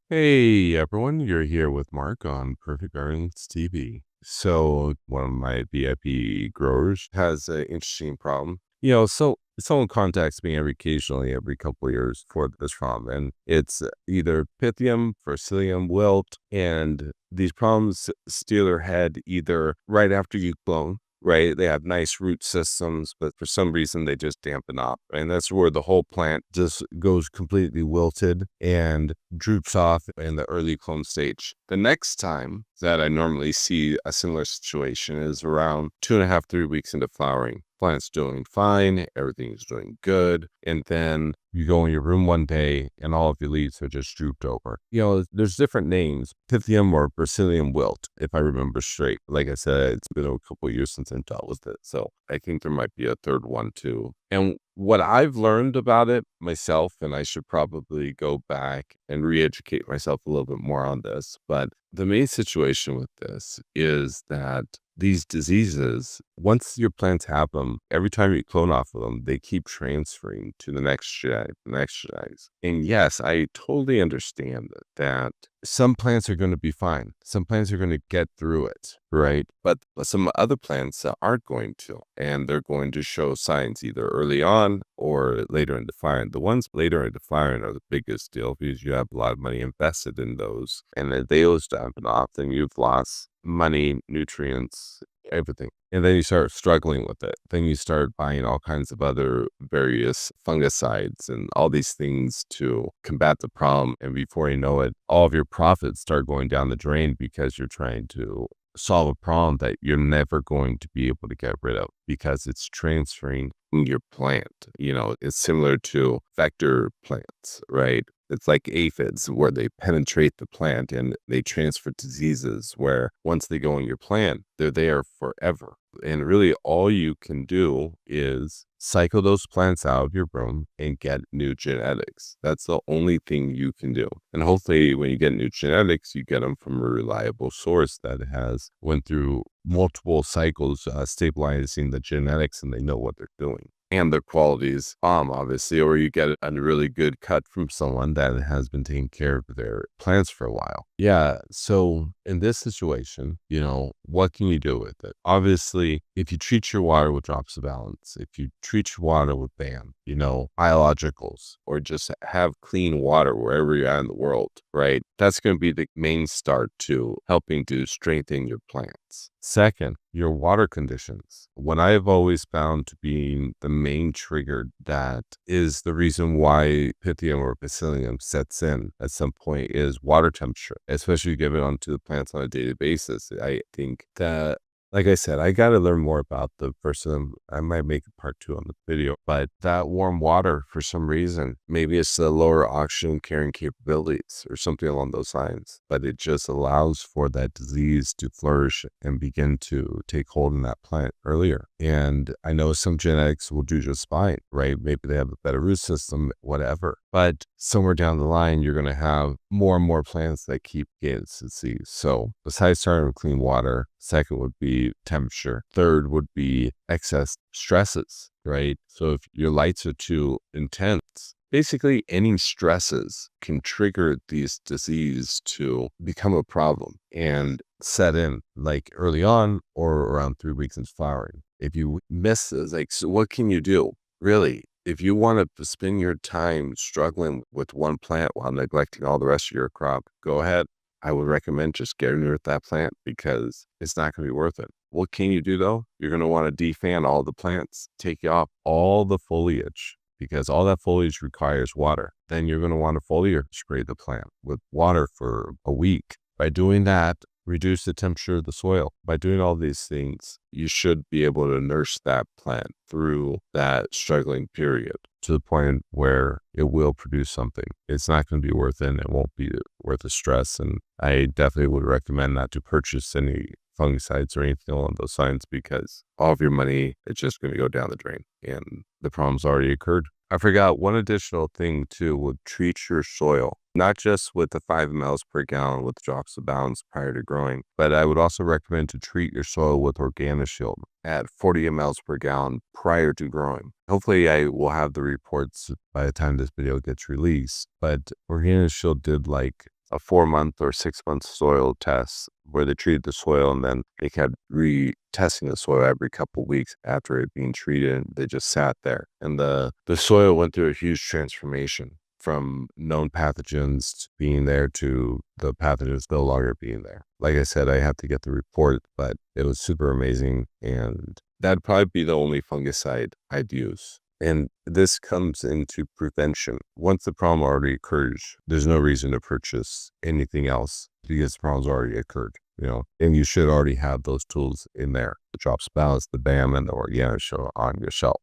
Hey everyone, you're here with Mark on Perfect Gardens TV. So one of my VIP growers has an interesting problem. So someone contacts me every couple of years for this problem, and it's either Pythium, Fusarium, wilt, and these problems steal their head either right after you clone. Right. They have nice root systems, but for some reason they just dampen off. And that's where the whole plant just goes completely wilted and droops off in the early clone stage. The next time that I normally see a similar situation is around 2.5, 3 weeks into flowering. Plant's doing fine, everything's doing good, and then you go in your room one day and all of your leaves are just drooped over. There's different names, Pythium or Brazilian wilt, if I remember straight. Like I said, it's been a couple of years since I dealt with it, so I think there might be a third one too. And what I've learned about it myself, and I should probably go back and re-educate myself a little bit more on this, but the main situation with this is that these diseases, once your plants have them, every time you clone off of them, they keep transferring to the next genetic, the next genetics. And yes, I totally understand that some plants are going to be fine. Some plants are going to get through it, right? But some other plants aren't going to, and they're going to show signs either early on or later in the firing. The ones later in the firing are the biggest deal because you have a lot of money invested in those, and if they lose dampen off, then you've lost money, nutrients, everything. And then you start struggling with it. Then you start buying all kinds of other various fungicides and all these things to combat the problem. And before you know it, all of your profits start going down the drain because you're trying to solve a problem that you're never going to be able to get rid of because it's transferring in your plant. It's similar to vector plants, right? It's like aphids where they penetrate the plant and they transfer diseases where once they go in your plant, they're there forever. And really all you can do is cycle those plants out of your room and get new genetics. That's the only thing you can do. And hopefully when you get new genetics, you get them from a reliable source that has went through multiple cycles, stabilizing the genetics, and they know what they're doing. And their quality is obviously, or you get a really good cut from someone that has been taking care of their plants for a while. Yeah. So in this situation, what can you do with it? Obviously, if you treat your water with drops of balance, if you treat your water with BAM, biologicals, or just have clean water wherever you're at in the world, right? That's going to be the main start to helping to strengthen your plants. Second, your water conditions. What I have always found to be the main trigger that is the reason why Pythium or Bacillium sets in at some point is water temperature, especially given onto the plants on a daily basis. I think that, like I said, I got to learn more about the person. I might make a part 2 on the video, but that warm water, for some reason, maybe it's the lower oxygen carrying capabilities or something along those lines, but it just allows for that disease to flourish and begin to take hold in that plant earlier. And I know some genetics will do just fine, right? Maybe they have a better root system, whatever. But somewhere down the line, you're going to have more and more plants that keep getting disease. So besides starting with clean water, second would be temperature. Third would be excess stresses, right? So if your lights are too intense, basically any stresses can trigger these disease to become a problem and set in like early on or around 3 weeks into flowering. If you miss this, so what can you do? Really, if you want to spend your time struggling with one plant while neglecting all the rest of your crop, go ahead. I would recommend just getting rid of that plant because it's not going to be worth it. What can you do though? You're going to want to defan all the plants, take off all the foliage because all that foliage requires water. Then you're going to want to foliar spray the plant with water for a week. By doing that, reduce the temperature of the soil. By doing all these things, you should be able to nurse that plant through that struggling period to the point where it will produce something. It's not going to be worth it and it won't be worth the stress. And I definitely would recommend not to purchase any fungicides or anything along those lines because all of your money is just going to go down the drain and the problem's already occurred. I forgot one additional thing too, would treat your soil, not just with the 5 mLs per gallon with drops of balance prior to growing, but I would also recommend to treat your soil with OrganiShield at 40 mLs per gallon prior to growing. Hopefully I will have the reports by the time this video gets released, but OrganiShield did like a 4-month or 6-month soil test where they treated the soil, and then they kept retesting the soil every couple of weeks after it being treated. They just sat there, and the soil went through a huge transformation from known pathogens to being there to the pathogens no longer being there. Like I said, I have to get the report, but it was super amazing, and that'd probably be the only fungicide I'd use. And this comes into prevention. Once the problem already occurs, there's no reason to purchase anything else because the problem's already occurred, and you should already have those tools in there. The drops balance, the BAM, and the organic show on your shelf.